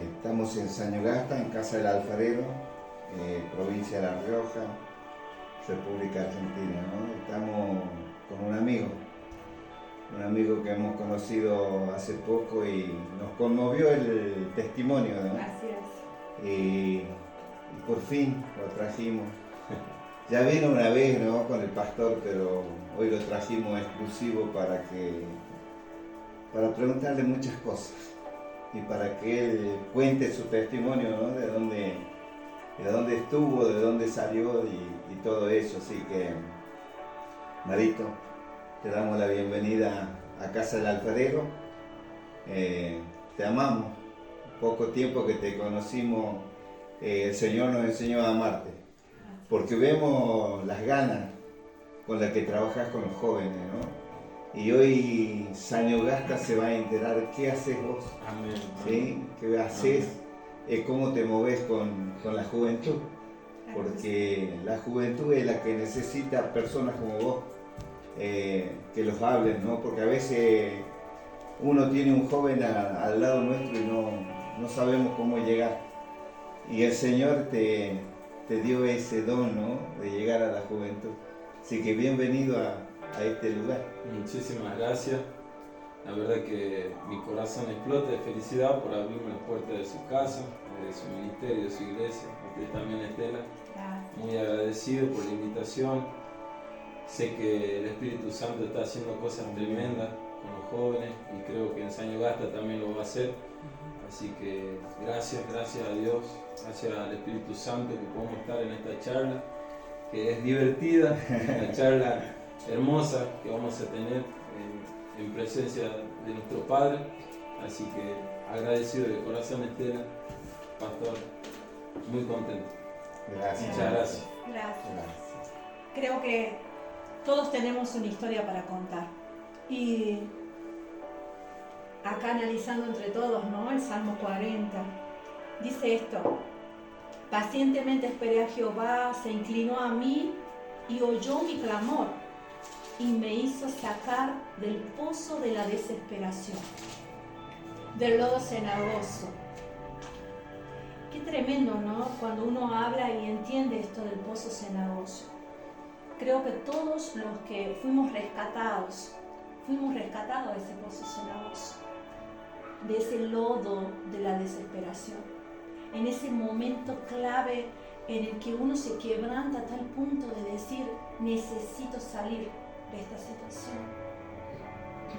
Estamos en Sañogasta, en Casa del Alfarero, provincia de La Rioja, República Argentina, ¿no? Estamos con un amigo que hemos conocido hace poco y nos conmovió el testimonio, ¿no? Así es. Y por fin lo trajimos. Ya vino una vez, ¿no?, con el pastor, pero hoy lo trajimos exclusivo para preguntarle muchas cosas y para que él cuente su testimonio, ¿no?, de dónde estuvo, de dónde salió y todo eso. Así que, Marito, te damos la bienvenida a Casa del Alfarero. Te amamos. Poco tiempo que te conocimos, el Señor nos enseñó a amarte, porque vemos las ganas con las que trabajas con los jóvenes, ¿no? Y hoy Sañogasta se va a enterar qué haces vos. Amén. ¿Sí? ¿Qué haces? ¿Cómo te moves con la juventud? Porque la juventud es la que necesita personas como vos, que los hablen, ¿no? Porque a veces uno tiene un joven al lado nuestro y no sabemos cómo llegar. Y el Señor te dio ese don, ¿no?, de llegar a la juventud. Así que bienvenido a este lugar. Muchísimas gracias. La verdad que mi corazón explota de felicidad por abrirme las puertas de su casa, de su ministerio, de su iglesia. Usted también, Estela. Gracias. Muy agradecido por la invitación. Sé que el Espíritu Santo está haciendo cosas tremendas con los jóvenes y creo que en Sañogasta también lo va a hacer. Así que gracias a Dios, gracias al Espíritu Santo que podemos estar en esta charla, que es divertida, una charla hermosa que vamos a tener en presencia de nuestro Padre. Así que agradecido de corazón, Estela, pastor, muy contento. Gracias. Muchas gracias. Gracias. Creo que todos tenemos una historia para contar. Y acá analizando entre todos, ¿no?, el Salmo 40, dice esto: pacientemente esperé a Jehová, se inclinó a mí y oyó mi clamor y me hizo sacar del pozo de la desesperación, del lodo cenagoso. Qué tremendo, ¿no?, cuando uno habla y entiende esto del pozo cenagoso. Creo que todos los que fuimos rescatados de ese pozo cenagoso, de ese lodo de la desesperación, en ese momento clave en el que uno se quebranta a tal punto de decir: necesito salir de esta situación.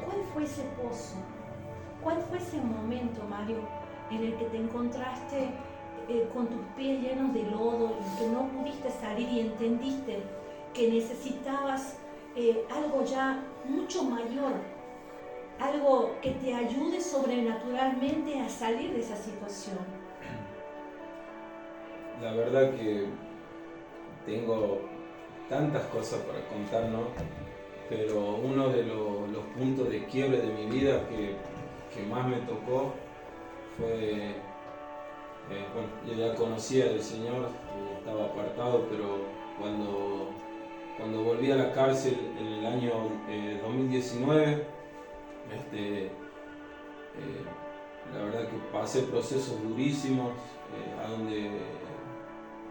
¿Cuál fue ese pozo? ¿Cuál fue ese momento, Mario, en el que te encontraste con tus pies llenos de lodo y que no pudiste salir y entendiste que necesitabas algo ya mucho mayor, algo que te ayude sobrenaturalmente a salir de esa situación? La verdad que tengo tantas cosas para contar, ¿no? Pero uno de los puntos de quiebre de mi vida que más me tocó fue, bueno, yo ya conocía del Señor, estaba apartado, pero cuando volví a la cárcel en el año 2019, la verdad que pasé procesos durísimos, a donde,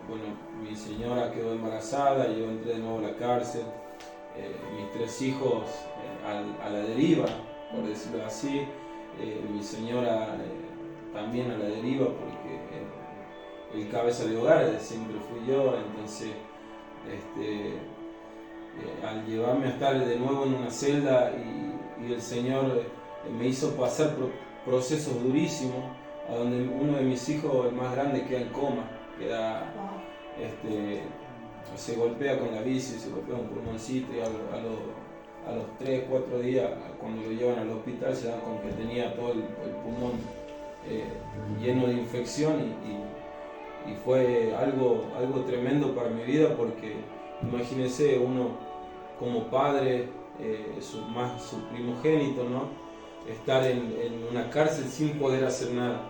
bueno, mi señora quedó embarazada y yo entré de nuevo a la cárcel, mis 3 hijos a la deriva, por decirlo así, mi señora también a la deriva, porque el cabeza de hogar siempre fui yo. Entonces al llevarme a estar de nuevo en una celda y el Señor me hizo pasar procesos durísimos, a donde uno de mis hijos, el más grande, queda en coma, se golpea con la bici, se golpea un pulmoncito y a los 3-4 días, cuando lo llevan al hospital, se dan con que tenía todo el pulmón lleno de infección y fue algo tremendo para mi vida, porque imagínense uno como padre, su primogénito, ¿no?, estar en una cárcel sin poder hacer nada,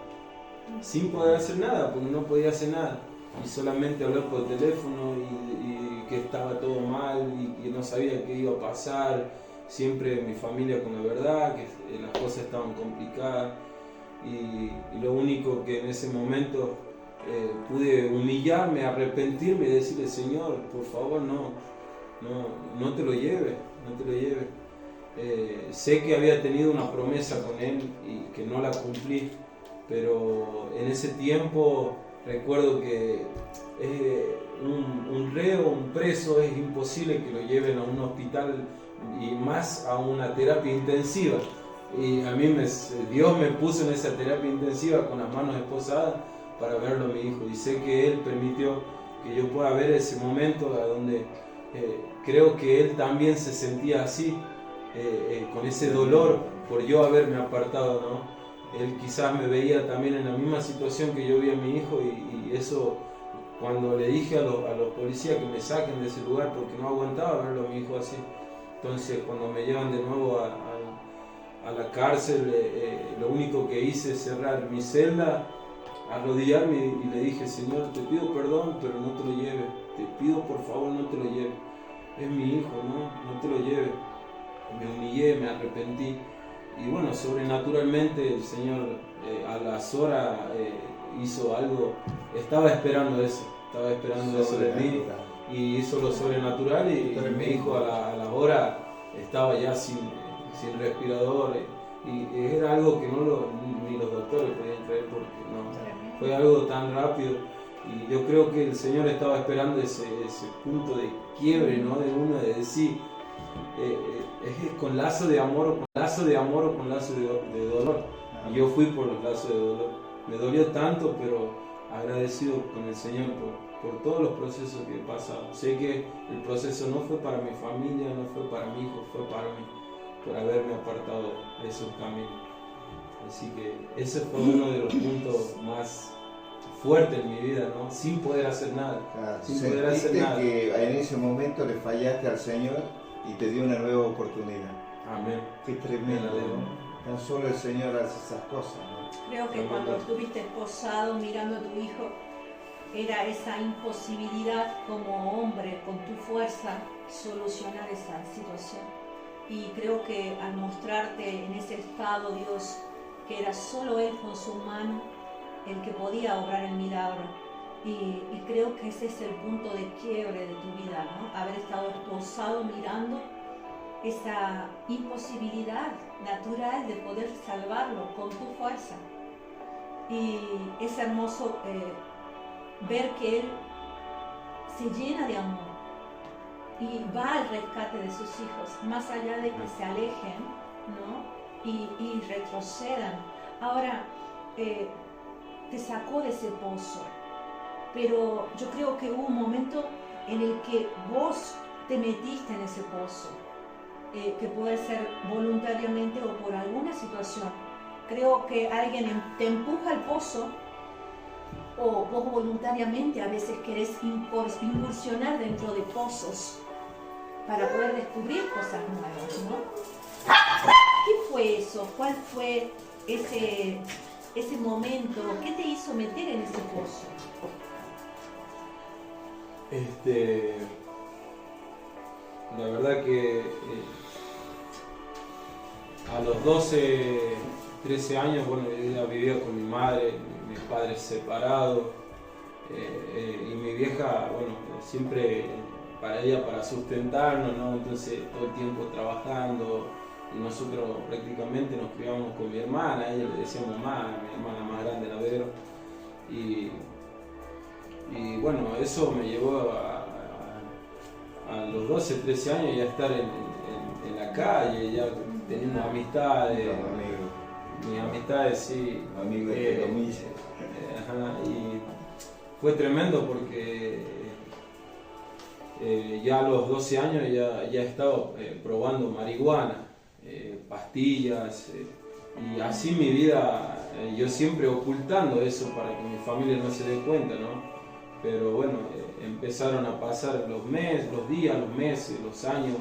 porque no podía hacer nada, y solamente hablar por teléfono y que estaba todo mal y que no sabía qué iba a pasar, siempre mi familia con la verdad, que las cosas estaban complicadas. y lo único que en ese momento pude humillarme, arrepentirme y decirle, Señor, por favor, no te lo lleves, no te lo lleves. Sé que había tenido una promesa con Él y que no la cumplí, pero en ese tiempo recuerdo que un reo, un preso, es imposible que lo lleven a un hospital y más a una terapia intensiva. Y a mí Dios me puso en esa terapia intensiva con las manos esposadas para verlo a mi hijo. Y sé que Él permitió que yo pueda ver ese momento a donde creo que Él también se sentía así, con ese dolor por yo haberme apartado, ¿no? Él quizás me veía también en la misma situación que yo vi a mi hijo y eso, cuando le dije a los policías que me saquen de ese lugar porque no aguantaba verlo a mi hijo así. Entonces cuando me llevan de nuevo a la cárcel, lo único que hice es cerrar mi celda, arrodillarme y le dije, Señor, te pido perdón, pero no te lo lleves. Te pido por favor, no te lo lleves. Es mi hijo, no te lo lleves. Me humillé, me arrepentí. Y bueno, sobrenaturalmente el Señor a las horas hizo algo. Estaba esperando eso de mí. Y hizo lo sobrenatural y mi hijo a la hora estaba ya sin respirador. Y era algo que ni los doctores podían creer porque no, fue algo tan rápido. Y yo creo que el Señor estaba esperando ese punto de quiebre, ¿no? De uno de decir, es con lazo de amor o con lazo de amor o con lazo de dolor. Y yo fui por los lazos de dolor. Me dolió tanto, pero agradecido con el Señor por todos los procesos que he pasado. Sé que el proceso no fue para mi familia, no fue para mi hijo, fue para mí, por haberme apartado de esos caminos. Así que ese fue uno de los puntos más fuertes en mi vida, ¿no? Sin poder hacer nada. Sin poder hacer nada. Que en ese momento le fallaste al Señor y te dio una nueva oportunidad. Amén. Qué tremendo, ¿no? Tan solo el Señor hace esas cosas, ¿no? Creo que cuando estuviste esposado mirando a tu hijo, era esa imposibilidad como hombre, con tu fuerza, solucionar esa situación. Y creo que al mostrarte en ese estado, Dios, que era solo Él con su mano el que podía obrar el milagro. Y creo que ese es el punto de quiebre de tu vida, ¿no? Haber estado esposado mirando esa imposibilidad natural de poder salvarlo con tu fuerza. Y es hermoso ver que Él se llena de amor y va al rescate de sus hijos, más allá de que se alejen, ¿no? y retrocedan. Ahora, te sacó de ese pozo, pero yo creo que hubo un momento en el que vos te metiste en ese pozo, que puede ser voluntariamente o por alguna situación. Creo que alguien te empuja al pozo, o vos voluntariamente a veces querés incursionar dentro de pozos para poder descubrir cosas nuevas, ¿no? ¿Qué fue eso? ¿Cuál fue ese momento? ¿Qué te hizo meter en ese pozo? La verdad que a los 12, 13 años, bueno, yo ya vivía con mi madre, mis padres separados, y mi vieja, bueno, siempre para ella, para sustentarnos, ¿no? Entonces todo el tiempo trabajando, y nosotros prácticamente nos criamos con mi hermana, a ella le decíamos mamá, mi hermana más grande, la Vero, y bueno, eso me llevó a los 12, 13 años ya estar en la calle, ya teniendo amistades, mis amistades, sí, amigos de comillas. Y fue tremendo porque ya a los 12 años ya he estado probando marihuana, pastillas, y así mi vida, yo siempre ocultando eso para que mi familia no se dé cuenta, ¿no? Pero bueno, empezaron a pasar los días, los meses, los años,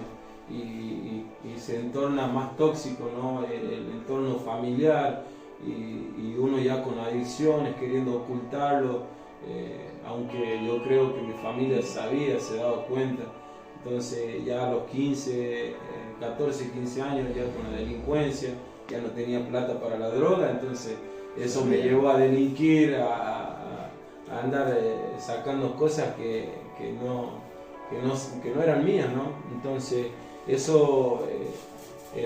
y se entorna más tóxico, ¿no? El entorno familiar, y uno ya con adicciones, queriendo ocultarlo, aunque yo creo que mi familia sabía, se daba cuenta. Entonces ya a los 15, 14, 15 años, ya con la delincuencia, ya no tenía plata para la droga, entonces eso me llevó a delinquir, a andar sacando cosas que no eran mías, ¿no? Entonces eso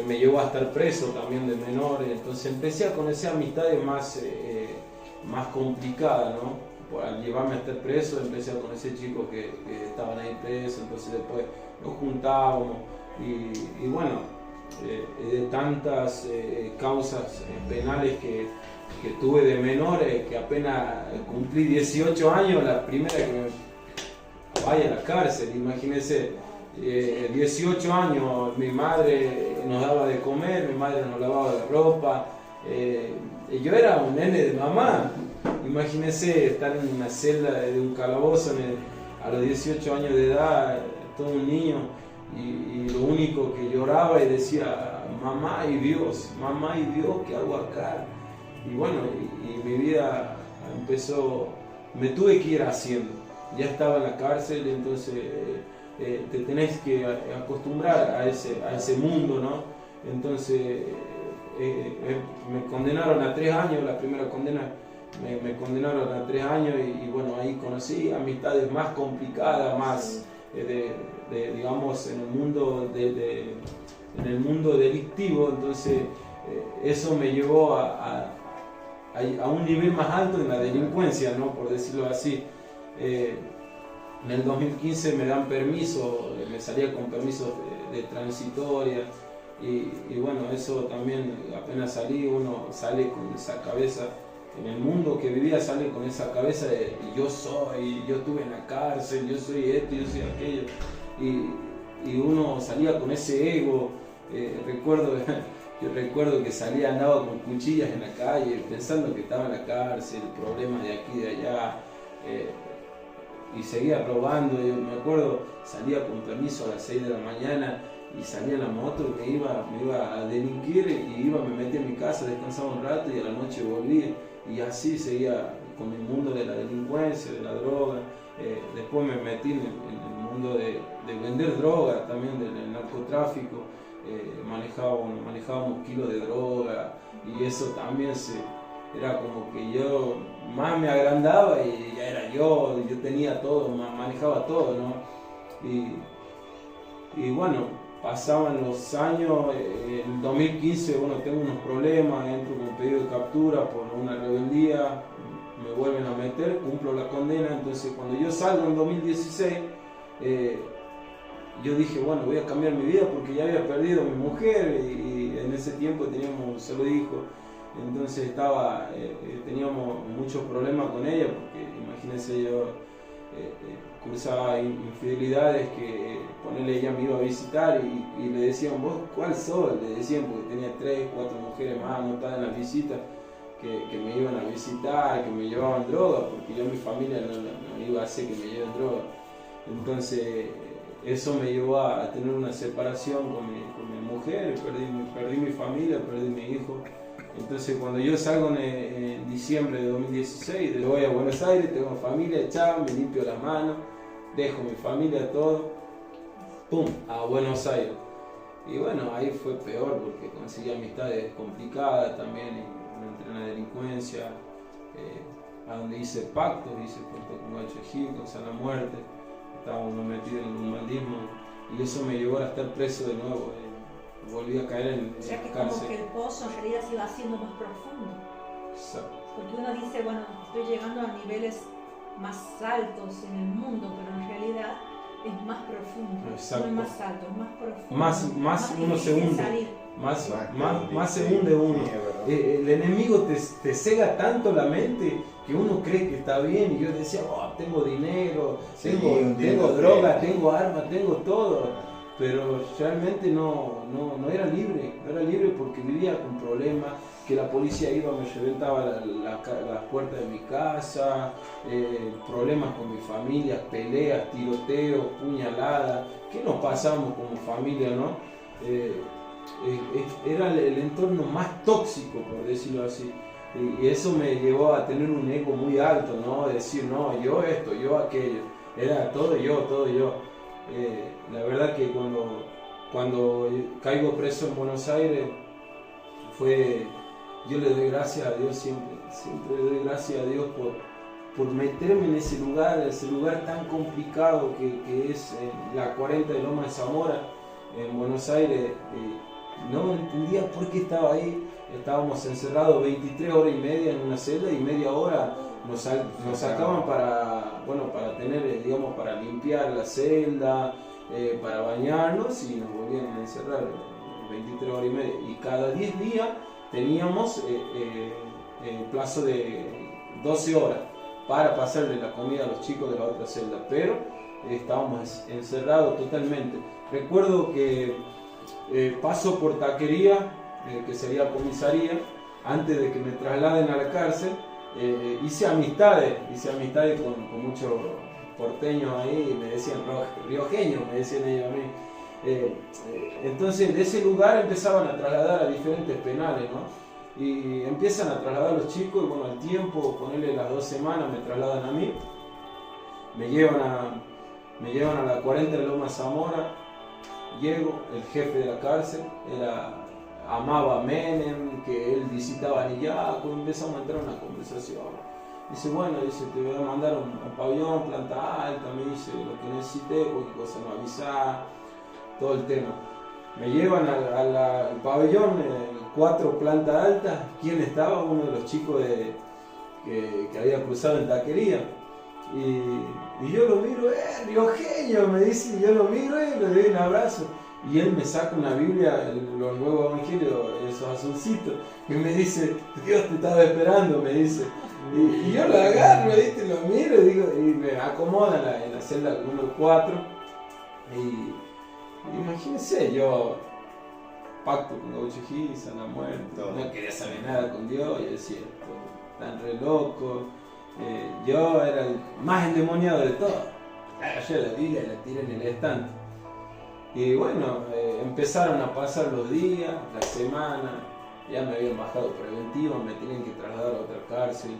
me llevó a estar preso también de menor, entonces empecé a conocer amistades más complicadas, ¿no? Al llevarme a estar preso empecé a conocer chicos que estaban ahí presos, entonces después nos juntábamos y bueno, de tantas causas penales que tuve de menores, que apenas cumplí 18 años, la primera que me vaya a la cárcel, imagínense, 18 años, mi madre nos daba de comer, mi madre nos lavaba la ropa, yo era un nene de mamá, imagínense estar en una celda de un calabozo a los 18 años de edad, todo un niño, y lo único que lloraba y decía, mamá y Dios, ¿qué hago acá? Y bueno, y mi vida empezó, me tuve que ir haciendo, ya estaba en la cárcel, entonces te tenés que acostumbrar a ese mundo, ¿no? Entonces me condenaron a 3 años, la primera condena me condenaron a 3 años y bueno, ahí conocí amistades más complicadas, más digamos en el mundo delictivo, entonces eso me llevó a un nivel más alto en la delincuencia, ¿no? Por decirlo así. En el 2015 me dan permiso, me salía con permiso de transitoria y bueno, eso también apenas salí, uno sale con esa cabeza, en el mundo que vivía sale con esa cabeza de yo estuve en la cárcel, yo soy esto, yo soy aquello y uno salía con ese ego, yo recuerdo que salía, andaba con cuchillas en la calle pensando que estaba en la cárcel, problemas de aquí y de allá, y seguía robando. Yo me acuerdo, salía con permiso a las 6 de la mañana y salía en la moto y me iba a delinquir y me metía en mi casa, descansaba un rato y a la noche volvía y así seguía con el mundo de la delincuencia, de la droga. Después me metí en el mundo de vender droga, también del narcotráfico. Manejábamos kilos de droga y eso también era como que yo más me agrandaba y ya era yo tenía todo, manejaba todo, ¿no? Y bueno, pasaban los años, en 2015 bueno, tengo unos problemas, entro con pedido de captura por una rebeldía, me vuelven a meter, cumplo la condena, entonces cuando yo salgo en 2016, yo dije, bueno, voy a cambiar mi vida porque ya había perdido a mi mujer y en ese tiempo teníamos un solo hijo, entonces teníamos muchos problemas con ella porque imagínense yo cursaba infidelidades que ponerle ella me iba a visitar y le decían, ¿vos cuál sos? Le decían porque tenía 3, 4 mujeres más anotadas en las visitas que me iban a visitar, que me llevaban droga, porque yo a mi familia no iba a hacer que me lleven droga. Entonces eso me llevó a tener una separación con mi mujer, perdí mi familia, perdí mi hijo. Entonces cuando yo salgo en diciembre de 2016, voy a Buenos Aires, tengo familia, chao, me limpio las manos, dejo mi familia, todo, pum, a Buenos Aires. Y bueno, ahí fue peor porque conseguí amistades complicadas también, entré en la delincuencia, a donde hice pactos con Guacho Gil, con Sana Muerte, estábamos metidos en el humanismo y eso me llevó a estar preso de nuevo. Volví a caer en o sea que cárcel. Como que el pozo en realidad se iba haciendo más profundo. Exacto. Porque uno dice, bueno, estoy llegando a niveles más altos en el mundo, pero en realidad es más profundo. Exacto. No es más alto, es más profundo. Más uno se hunde. Más se hunde uno. El enemigo te cega tanto la mente que uno cree que está bien. Y yo decía, tengo dinero, tengo droga, tengo armas, tengo todo. Pero realmente no era libre porque vivía con problemas, que la policía iba, me reventaba las puertas de mi casa, problemas con mi familia, peleas, tiroteos, puñaladas, ¿qué nos pasamos como familia, no? Era el entorno más tóxico, por decirlo así, y eso me llevó a tener un ego muy alto, ¿no? Decir, no, yo esto, yo aquello, era todo yo. La verdad que cuando caigo preso en Buenos Aires, yo le doy gracias a Dios siempre, siempre le doy gracias a Dios por meterme en ese lugar tan complicado que es la 40 de Loma de Zamora, en Buenos Aires. No entendía por qué estaba ahí. Estábamos encerrados 23 horas y media en una celda y media hora nos sacaban para tener, digamos, para limpiar la celda, para bañarnos, y nos volvían a encerrar 23 horas y media. Y cada 10 días teníamos el plazo de 12 horas para pasarle la comida a los chicos de la otra celda, pero estábamos encerrados totalmente. Recuerdo que paso por taquería, que sería comisaría, antes de que me trasladen a la cárcel. Hice amistades con muchos porteños ahí, me decían riojeños, me decían ellos a mí. Entonces de ese lugar empezaban a trasladar a diferentes penales, ¿no? Y empiezan a trasladar a los chicos, y bueno, al tiempo, ponerle las 2 semanas, me trasladan a mí, me llevan a la 40 de Loma Zamora. Llego, el jefe de la cárcel amaba a Menem, que él visitaba a Nillaco, empezamos a entrar en una conversación. Dice, bueno, te voy a mandar un pabellón, planta alta, me dice, lo que necesite, cualquier cosa me avisa, todo el tema. Me llevan al pabellón, 4 plantas altas. ¿Quién estaba? Uno de los chicos que había cruzado en taquería. Y yo lo miro, riojeño, me dice, y yo lo miro y le doy un abrazo. Y él me saca una Biblia, los nuevos evangelios, esos azulcitos, y me dice, Dios te estaba esperando, me dice. Y yo lo agarro, ¿viste? Lo miro y me acomoda en la celda número 4. Y imagínense, yo pacto con Gaucho Gil, Sana Muerte, no quería saber nada con Dios, yo decía, tan re loco. Yo era el más endemoniado de todos. Agarré la Biblia y la tiré en el estante. Y bueno, empezaron a pasar los días, la semana, ya me habían bajado preventivo, me tenían que trasladar a otra cárcel.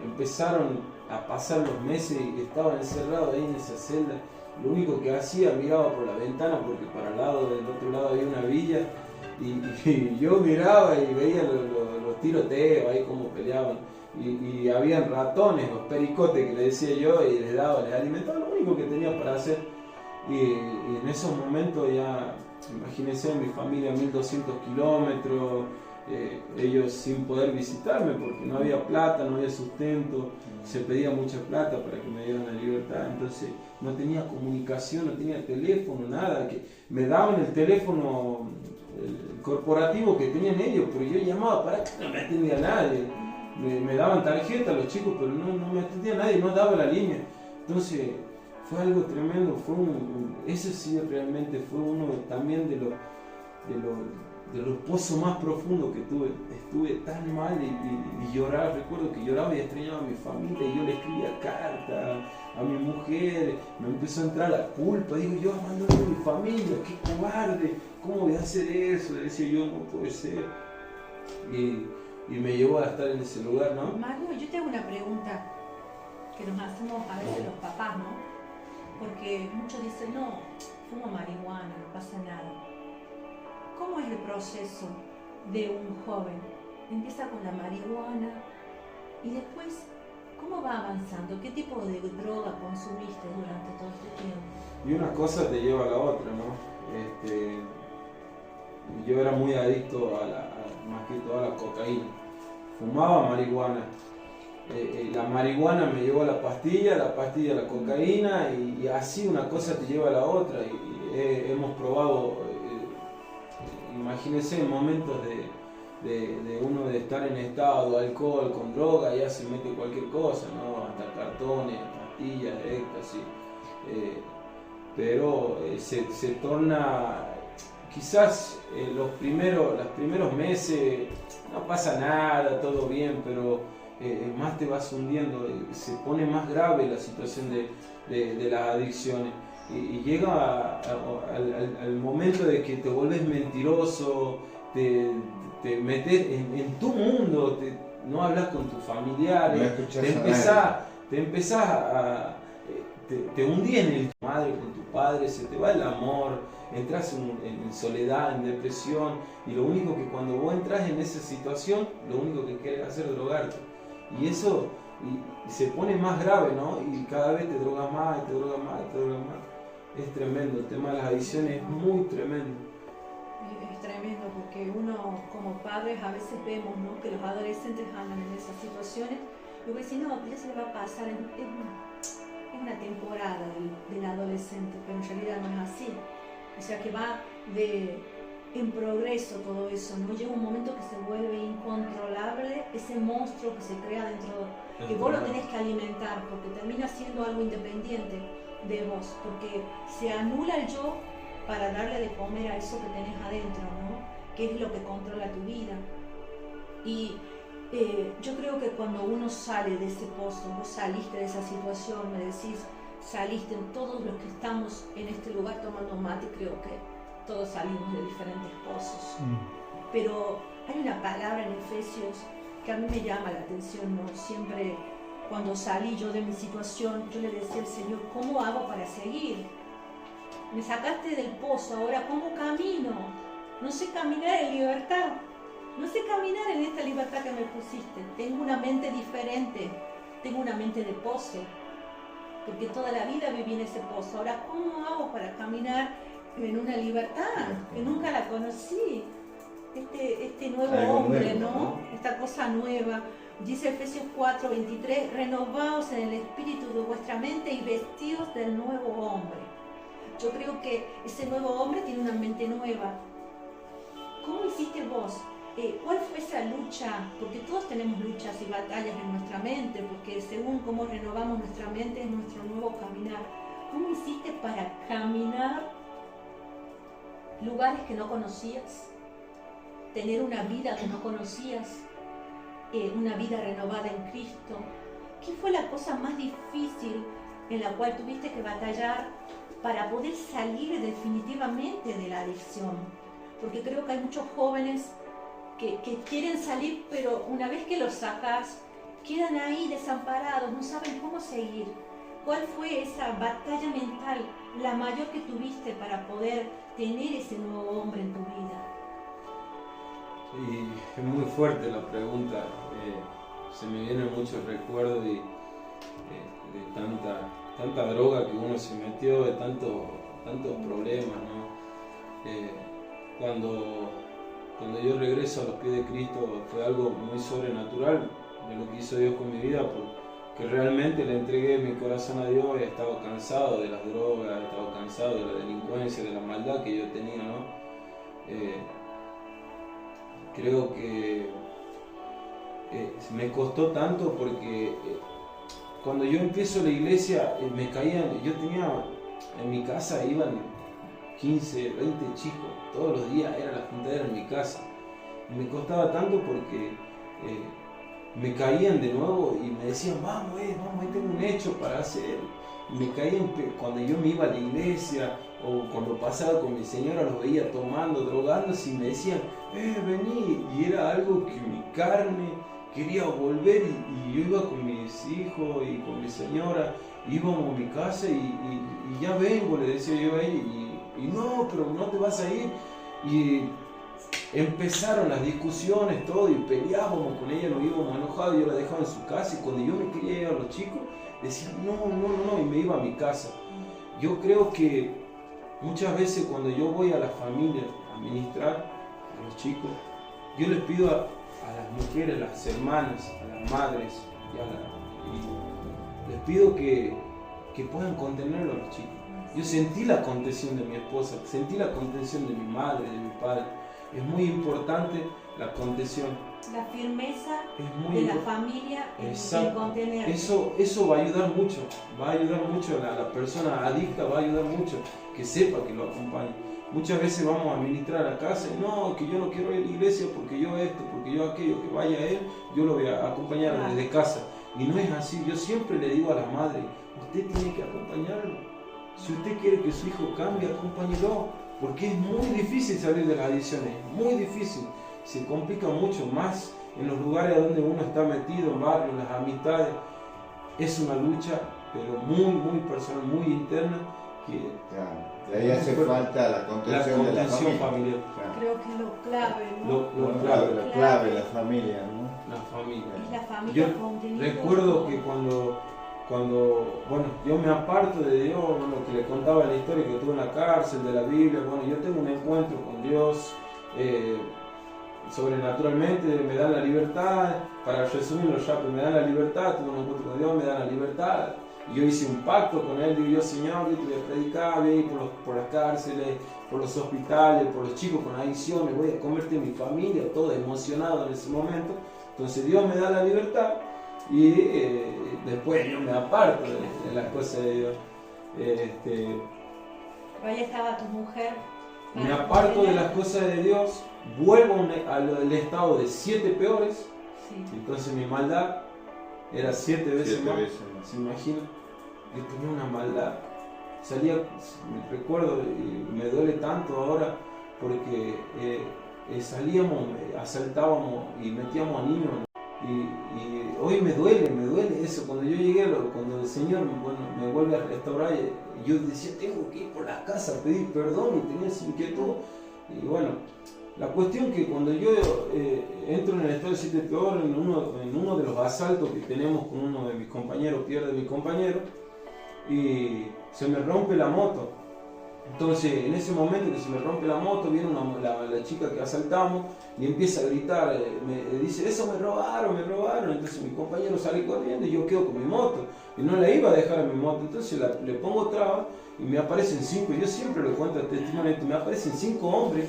Empezaron a pasar los meses y estaba encerrado ahí en esa celda. Lo único que hacía, miraba por la ventana, porque para el lado del otro lado había una villa, y yo miraba y veía los tiroteos ahí, cómo peleaban. Y habían ratones, los pericotes que le decía yo, y les alimentaba, lo único que tenía para hacer. Y en esos momentos ya, imagínense, mi familia 1200 kilómetros, ellos sin poder visitarme porque no había plata, no había sustento, se pedía mucha plata para que me dieran la libertad, entonces no tenía comunicación, no tenía teléfono, nada, que me daban el teléfono el corporativo que tenían ellos, pero yo llamaba para que no me atendía nadie. Me daban tarjeta a los chicos, pero no me atendía nadie, no daba la línea. Entonces fue algo tremendo, ese sí realmente fue uno también de los pozos más profundos que tuve. Estuve tan mal y lloraba, recuerdo que lloraba y extrañaba a mi familia, y yo le escribía cartas a mi mujer, me empezó a entrar la culpa, digo, yo abandoné a mi familia, qué cobarde, ¿cómo voy a hacer eso? Decía yo, no puede ser. Y me llevó a estar en ese lugar, ¿no? Mario, yo te hago una pregunta que nos hacemos a veces los papás, ¿no? Porque muchos dicen, no, fumo marihuana, no pasa nada. ¿Cómo es el proceso de un joven? Empieza con la marihuana y después, ¿cómo va avanzando? ¿Qué tipo de droga consumiste durante todo este tiempo? Y una cosa te lleva a la otra, ¿no? Yo era muy adicto más que todo a la cocaína. Fumaba marihuana. La marihuana me llevó a la pastilla a la cocaína, y así una cosa te lleva a la otra. Y hemos probado, imagínense, en momentos de uno de estar en estado, alcohol, con droga, ya se mete cualquier cosa, ¿no? Hasta cartones, pastillas, éxtasis. Pero se torna... Quizás los primeros meses no pasa nada, todo bien, pero más te vas hundiendo, se pone más grave la situación de las adicciones. Y llega al momento de que te vuelves mentiroso, te metes en tu mundo, no hablas con tus familiares, te empezás a... te hundís en el madre con tu padre, se te va el amor, entras en soledad, en depresión, y lo único que cuando vos entras en esa situación, lo único que quieres hacer es drogarte. Y eso y se pone más grave, ¿no? Y cada vez te drogas más, y te drogas más, y te drogas más. Es tremendo, el tema de las adicciones es muy tremendo. Es tremendo porque uno como padres a veces vemos, ¿no?, que los adolescentes andan en esas situaciones y vos decís, no, ya se le va a pasar, es una temporada del adolescente, pero en realidad no es así. O sea que va en progreso todo eso, ¿no? Llega un momento que se vuelve incontrolable ese monstruo que se crea dentro, que vos lo tenés que alimentar porque termina siendo algo independiente de vos, porque se anula el yo para darle de comer a eso que tenés adentro, ¿no?, que es lo que controla tu vida. Y yo creo que cuando uno sale de ese pozo, vos saliste de esa situación, me decís, saliste, todos los que estamos en este lugar tomando mate, creo que todos salimos de diferentes pozos. Pero hay una palabra en Efesios que a mí me llama la atención, ¿no? Siempre cuando salí yo de mi situación, yo le decía al Señor, ¿cómo hago para seguir? Me sacaste del pozo, ahora ¿cómo camino? No sé caminar en libertad. No sé caminar en esta libertad que me pusiste. Tengo una mente diferente. Tengo una mente de pozo. Porque toda la vida viví en ese pozo. Ahora, ¿cómo hago para caminar en una libertad que nunca la conocí? Este nuevo algo hombre, nuevo, ¿no? Esta cosa nueva. Dice Efesios 4:23, renovaos en el espíritu de vuestra mente y vestidos del nuevo hombre. Yo creo que ese nuevo hombre tiene una mente nueva. ¿Cómo hiciste vos? ¿Cuál fue esa lucha? Porque todos tenemos luchas y batallas en nuestra mente, porque según cómo renovamos nuestra mente es nuestro nuevo caminar. ¿Cómo hiciste para caminar lugares que no conocías? Tener una vida que no conocías, una vida renovada en Cristo. ¿Qué fue la cosa más difícil en la cual tuviste que batallar para poder salir definitivamente de la adicción? Porque creo que hay muchos jóvenes que quieren salir, pero una vez que los sacas, quedan ahí desamparados, no saben cómo seguir. ¿Cuál fue esa batalla mental, la mayor que tuviste para poder tener ese nuevo hombre en tu vida? Y es muy fuerte la pregunta. Se me vienen muchos recuerdos de tanta droga que uno se metió, de tantos problemas, ¿no? Cuando yo regreso a los pies de Cristo fue algo muy sobrenatural de lo que hizo Dios con mi vida, porque realmente le entregué mi corazón a Dios. Estaba cansado de las drogas, estaba cansado de la delincuencia, de la maldad que yo tenía, ¿no? Creo que me costó tanto porque cuando yo empiezo la iglesia me caían, yo tenía en mi casa, iban 15, 20 chicos, todos los días era la juntadera en mi casa. Y me costaba tanto porque me caían de nuevo y me decían, vamos, ahí tengo un hecho para hacer. Y me caían cuando yo me iba a la iglesia o cuando pasaba con mi señora, los veía tomando, drogándose y me decían, vení. Y era algo que mi carne quería volver y yo iba con mis hijos y con mi señora, íbamos a mi casa y ya vengo, le decía yo ahí. Y no, pero no te vas a ir. Y empezaron las discusiones, todo, y peleábamos con ella, nos íbamos enojados, yo la dejaba en su casa, y cuando yo me quería ir a los chicos, decían no, y me iba a mi casa. Yo creo que muchas veces cuando yo voy a las familias a ministrar a los chicos, yo les pido a las mujeres, a las hermanas, a las madres, y les pido que puedan contenerlo a los chicos. Yo sentí la contención de mi esposa, sentí la contención de mi madre, de mi padre. Es muy importante la contención. La firmeza de la familia en contener. Eso va a ayudar mucho, a la persona adicta, va a ayudar mucho que sepa que lo acompañe. Muchas veces vamos a ministrar a la casa y no, que yo no quiero ir a la iglesia porque yo esto, porque yo aquello, que vaya él, yo lo voy a acompañar desde casa. Y no es así. Yo siempre le digo a la madre, usted tiene que acompañarlo. Si usted quiere que su hijo cambie, acompáñelo, porque es muy difícil salir de las adicciones, muy difícil, se complica mucho más en los lugares donde uno está metido, en barrios, en las amistades. Es una lucha pero muy, muy personal, muy interna, que y ahí hace falta la contención de la familia. familiar. Creo que es lo clave, ¿no? Lo clave. Lo clave, la familia, ¿no? La familia. Es la familia Yo contenida. recuerdo que cuando, bueno, yo me aparto de Dios, lo que le contaba la historia que tuve en la cárcel, de la Biblia, bueno, yo tengo un encuentro con Dios, sobrenaturalmente me dan la libertad, para resumirlo rápido, me dan la libertad, tuve un encuentro con Dios, me dan la libertad. Y yo hice un pacto con Él, digo yo, Señor, yo te voy a predicar, voy a ir por las cárceles, por los hospitales, por los chicos con adicciones, voy a convertir mi familia, todo emocionado en ese momento. Entonces Dios me da la libertad y después yo me aparto de las cosas de Dios. Pero ahí estaba tu mujer. Me aparto de las cosas de Dios, vuelvo al estado de 7 peores, Sí. entonces mi maldad era 7 veces 7 más. veces más. ¿Se imagina? Yo tenía una maldad. Salía, me recuerdo, y me duele tanto ahora porque salíamos, asaltábamos y metíamos a niños. Y hoy me duele eso. Cuando yo llegué, cuando el Señor me vuelve a restaurar, yo decía, tengo que ir por las casas a pedir perdón y tenía esa inquietud. Y bueno, la cuestión que cuando yo entro en el estado de 7 peor, en uno de los asaltos que tenemos con uno de mis compañeros, pierde mi compañero, y se me rompe la moto. Entonces, en ese momento que se me rompe la moto, viene la chica que asaltamos y empieza a gritar, me dice, eso me robaron. Entonces mi compañero sale corriendo y yo quedo con mi moto. Y no la iba a dejar a mi moto, entonces le pongo traba y me aparecen 5, yo siempre le cuento el testimonio, me aparecen 5 hombres,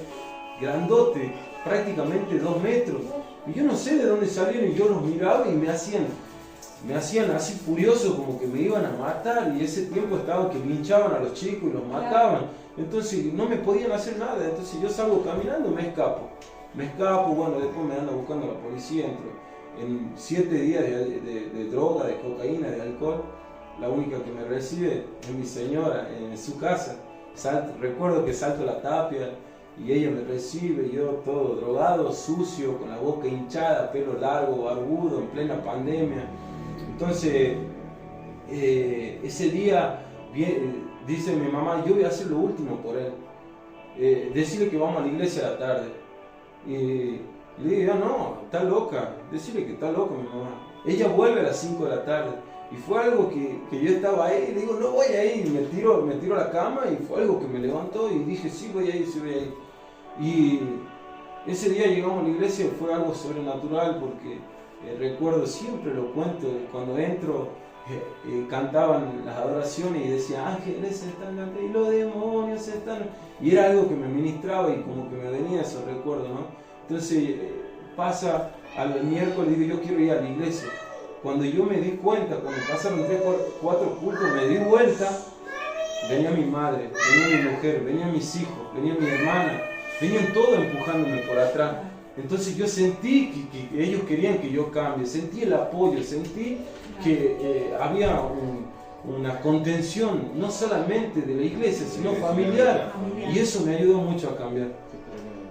grandotes, prácticamente 2 metros. Y yo no sé de dónde salieron y yo los miraba y me hacían así furioso, como que me iban a matar, y ese tiempo estaba que linchaban a los chicos y los mataban, entonces no me podían hacer nada, entonces yo salgo caminando y me escapo, bueno, después me anda buscando la policía, en 7 días de droga, de cocaína, de alcohol, la única que me recibe es mi señora en su casa. Recuerdo que salto la tapia y ella me recibe, yo todo drogado, sucio, con la boca hinchada, pelo largo, barbudo, en plena pandemia. Entonces, ese día dice mi mamá, yo voy a hacer lo último por él, decirle que vamos a la iglesia a la tarde. Y le digo, no, está loca, decirle que está loca mi mamá. Ella vuelve a las 5 de la tarde. Y fue algo que yo estaba ahí, le digo, no voy a ir, me tiro a la cama, y fue algo que me levantó y dije, sí voy a ir. Y ese día llegamos a la iglesia, fue algo sobrenatural porque recuerdo, siempre lo cuento, cuando entro cantaban las adoraciones y decía, ángeles están acá y los demonios están, y era algo que me ministraba y como que me venía esos recuerdos, ¿no? Entonces pasa al miércoles y digo, yo quiero ir a la iglesia. Cuando yo me di cuenta, cuando pasaron 3, 4 cultos, me di vuelta, venía mi madre, venía mi mujer, venían mis hijos, venía mi hermana, venían todos empujándome por atrás. Entonces yo sentí que ellos querían que yo cambie, sentí el apoyo, sentí que había una contención, no solamente de la iglesia, sino familiar, y eso me ayudó mucho a cambiar.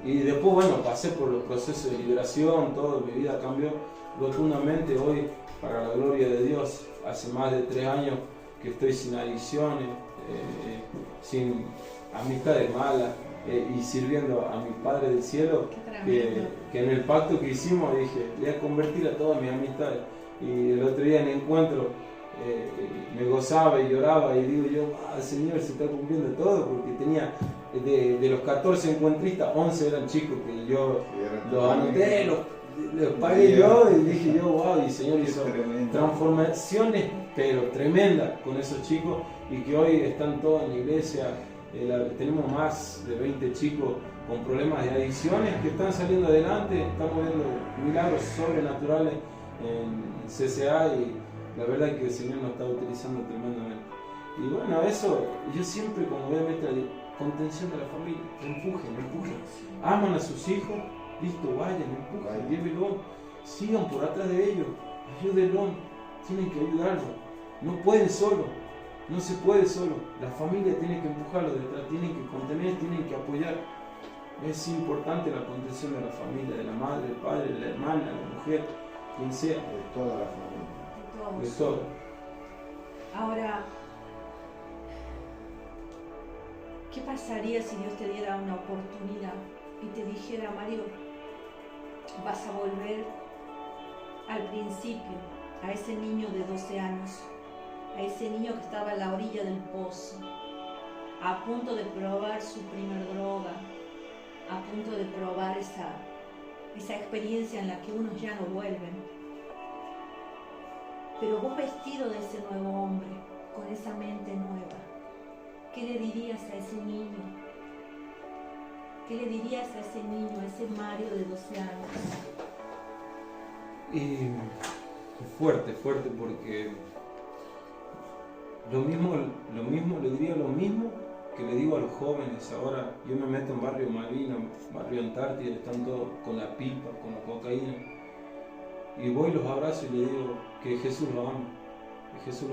Y después, bueno, pasé por los procesos de liberación, todo, mi vida cambió rotundamente. Hoy, para la gloria de Dios, hace más de 3 años que estoy sin adicciones, sin amistades malas, y sirviendo a mi Padre del Cielo, que en el pacto que hicimos dije, voy a convertir a todas mis amistades. Y el otro día en el encuentro me gozaba y lloraba y digo yo, Señor, se está cumpliendo todo, porque tenía de los 14 encuentristas, 11 eran chicos que yo los anoté, los pagué yo, y dije yo, wow, y Señor hizo transformaciones pero tremendas con esos chicos, y que hoy están todos en la iglesia. Tenemos más de 20 chicos con problemas de adicciones que están saliendo adelante, estamos viendo milagros sobrenaturales en CCA, y la verdad es que el Señor nos está utilizando tremendamente. Y bueno, eso, yo siempre, como voy a meter contención de la familia, empujen, aman a sus hijos, listo, vayan, empujen, llévenlo, sigan por atrás de ellos, ayúdenlo, tienen que ayudarlo, no pueden solo. No se puede solo, la familia tiene que empujarlo detrás, tiene que contener, tiene que apoyar. Es importante la contención de la familia, de la madre, el padre, de la hermana, de la mujer, quien sea. De toda la familia. De todo. Ahora, ¿qué pasaría si Dios te diera una oportunidad y te dijera, Mario, vas a volver al principio, a ese niño de 12 años, a ese niño que estaba a la orilla del pozo, a punto de probar su primer droga, a punto de probar esa experiencia en la que unos ya no vuelven? Pero vos vestido de ese nuevo hombre, con esa mente nueva, ¿qué le dirías a ese niño? ¿Qué le dirías a ese niño, a ese Mario de 12 años? Y fuerte, porque lo mismo le diría lo mismo que le digo a los jóvenes. Ahora yo me meto en Barrio Malvina, Barrio Antártida, están todos con la pipa, con la cocaína, y voy, los abrazo y le digo que Jesús lo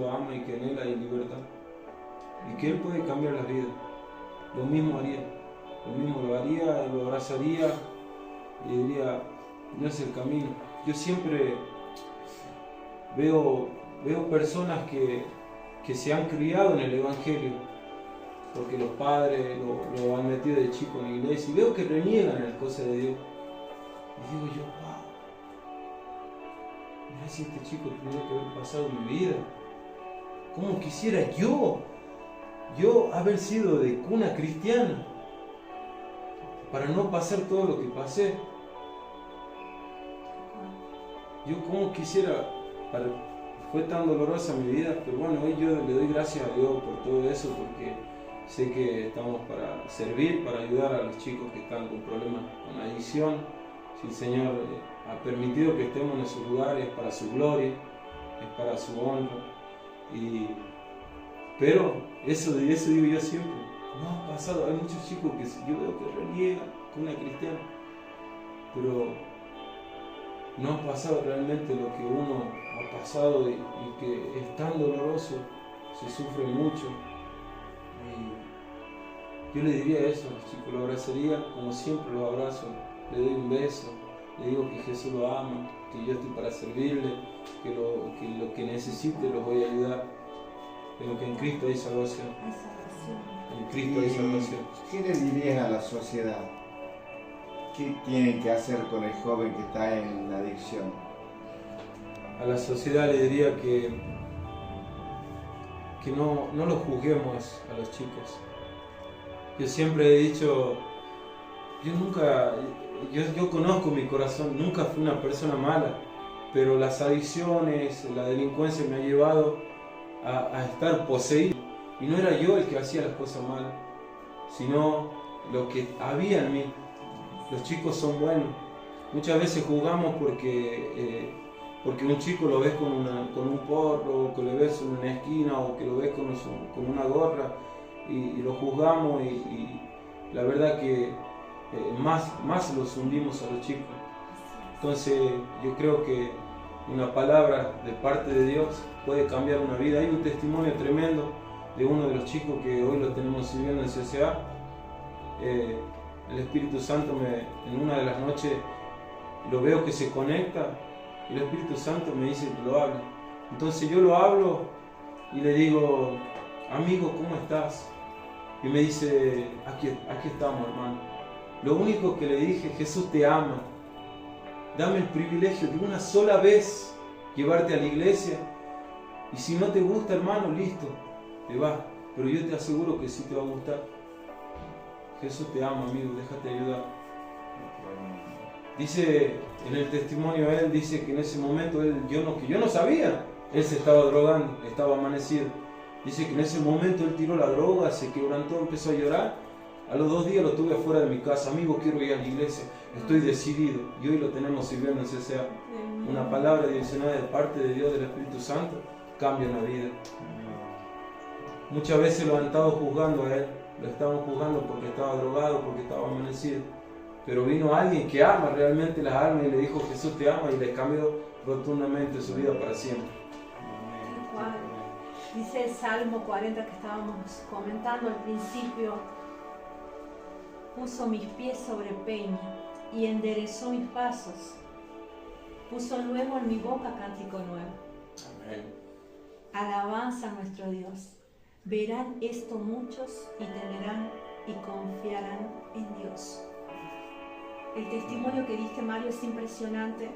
ama, y que en Él hay libertad, y que Él puede cambiar las vidas. Lo mismo lo haría, lo abrazaría y diría, no es el camino. Yo siempre veo personas que se han criado en el Evangelio, porque los padres lo han metido de chico en la iglesia, y veo que reniegan las cosas de Dios. Y digo yo, wow, mira si este chico tenía que haber pasado mi vida. ¿Cómo quisiera yo haber sido de cuna cristiana para no pasar todo lo que pasé? Yo como quisiera, fue tan dolorosa mi vida, pero bueno, hoy yo le doy gracias a Dios por todo eso, porque sé que estamos para servir, para ayudar a los chicos que están con problemas con adicción. Si el Señor ha permitido que estemos en esos lugares, es para su gloria, es para su honra. Pero eso digo yo siempre, no ha pasado, hay muchos chicos que yo veo que reniegan con una cristiana, pero no ha pasado realmente lo que uno ha pasado y que es tan doloroso, se sufre mucho. Y yo le diría eso a los chicos, lo abrazaría como siempre los abrazo, le doy un beso, le digo que Jesús lo ama, que yo estoy para servirle, que lo que necesite los voy a ayudar, pero que en Cristo hay salvación. En Cristo hay salvación. ¿Qué le dirías a la sociedad? ¿Qué tienen que hacer con el joven que está en la adicción? A la sociedad le diría que no lo juzguemos a los chicos. Yo siempre he dicho, yo conozco mi corazón, nunca fui una persona mala, pero las adicciones, la delincuencia me ha llevado a estar poseído. Y no era yo el que hacía las cosas malas, sino lo que había en mí. Los chicos son buenos. Muchas veces jugamos porque un chico lo ves con un porro, o que lo ves en una esquina, o que lo ves con una gorra, y lo juzgamos, y la verdad que más los hundimos a los chicos. Entonces yo creo que una palabra de parte de Dios puede cambiar una vida. Hay un testimonio tremendo de uno de los chicos que hoy lo tenemos sirviendo en CCA. El Espíritu Santo en una de las noches lo veo que se conecta, y el Espíritu Santo me dice que lo hable. Entonces yo lo hablo y le digo, amigo, ¿cómo estás? Y me dice, aquí estamos, hermano. Lo único que le dije, Jesús te ama. Dame el privilegio de una sola vez llevarte a la iglesia, y si no te gusta, hermano, listo, te vas, pero yo te aseguro que sí te va a gustar. Jesús te ama, amigo, déjate ayudar. Dice en el testimonio, él dice que en ese momento yo no sabía, él se estaba drogando, estaba amanecido. Dice que en ese momento él tiró la droga, se quebrantó, empezó a llorar. A los 2 días lo tuve afuera de mi casa, amigo, quiero ir a la iglesia, estoy decidido. Y hoy lo tenemos sirviendo en CCA. Una palabra direccionada de parte de Dios, del Espíritu Santo, cambia una vida. Muchas veces lo han estado juzgando a él, lo estaban juzgando porque estaba drogado, porque estaba amanecido. Pero vino alguien que ama realmente las almas y le dijo, Jesús te ama, y le cambió rotundamente su vida para siempre. Dice el Salmo 40 que estábamos comentando al principio, puso mis pies sobre peña y enderezó mis pasos. Puso luego en mi boca cántico nuevo. Amén. Alabanza a nuestro Dios. Verán esto muchos y temerán y confiarán en Dios. El testimonio que diste, Mario, es impresionante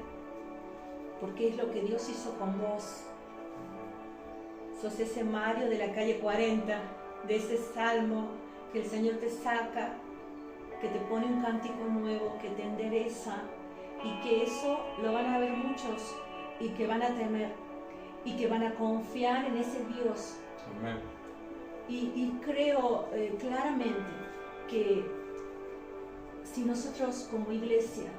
porque es lo que Dios hizo con vos. Sos ese Mario de la calle 40, de ese salmo que el Señor te saca, que te pone un cántico nuevo, que te endereza, y que eso lo van a ver muchos y que van a temer y que van a confiar en ese Dios. Amén. Y creo claramente que si nosotros como iglesia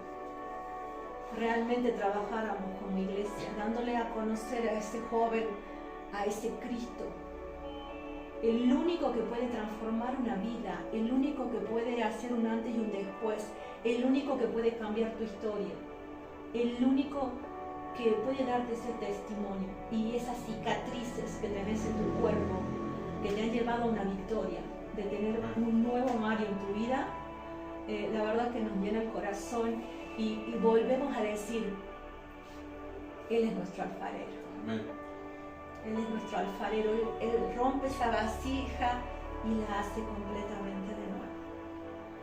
realmente trabajáramos como iglesia, dándole a conocer a ese joven, a ese Cristo, el único que puede transformar una vida, el único que puede hacer un antes y un después, el único que puede cambiar tu historia, el único que puede darte ese testimonio y esas cicatrices que tenés en tu cuerpo, que te han llevado a una victoria, de tener un nuevo Mario en tu vida, la verdad que nos llena el corazón y volvemos a decir, Él es nuestro alfarero. Amén. Él es nuestro alfarero, Él rompe esa vasija y la hace completamente de nuevo.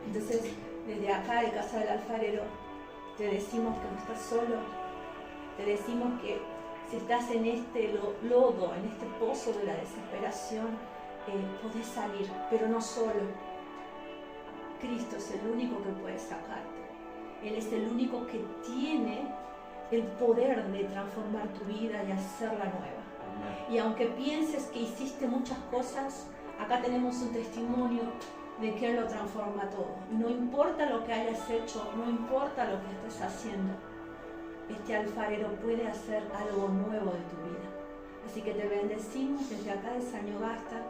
Entonces, desde acá de Casa del Alfarero, te decimos que no estás solo, te decimos que si estás en este lodo, en este pozo de la desesperación, podés salir, pero no solo. Cristo es el único que puede sacarte. Él es el único que tiene el poder de transformar tu vida y hacerla nueva. Y aunque pienses que hiciste muchas cosas, acá tenemos un testimonio de que Él lo transforma todo. Y no importa lo que hayas hecho, no importa lo que estés haciendo, este alfarero puede hacer algo nuevo de tu vida. Así que te bendecimos desde acá de Sañogasta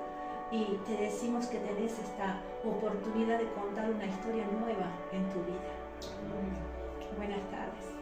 y te decimos que tenés esta oportunidad de contar una historia nueva en tu vida. Buenas tardes.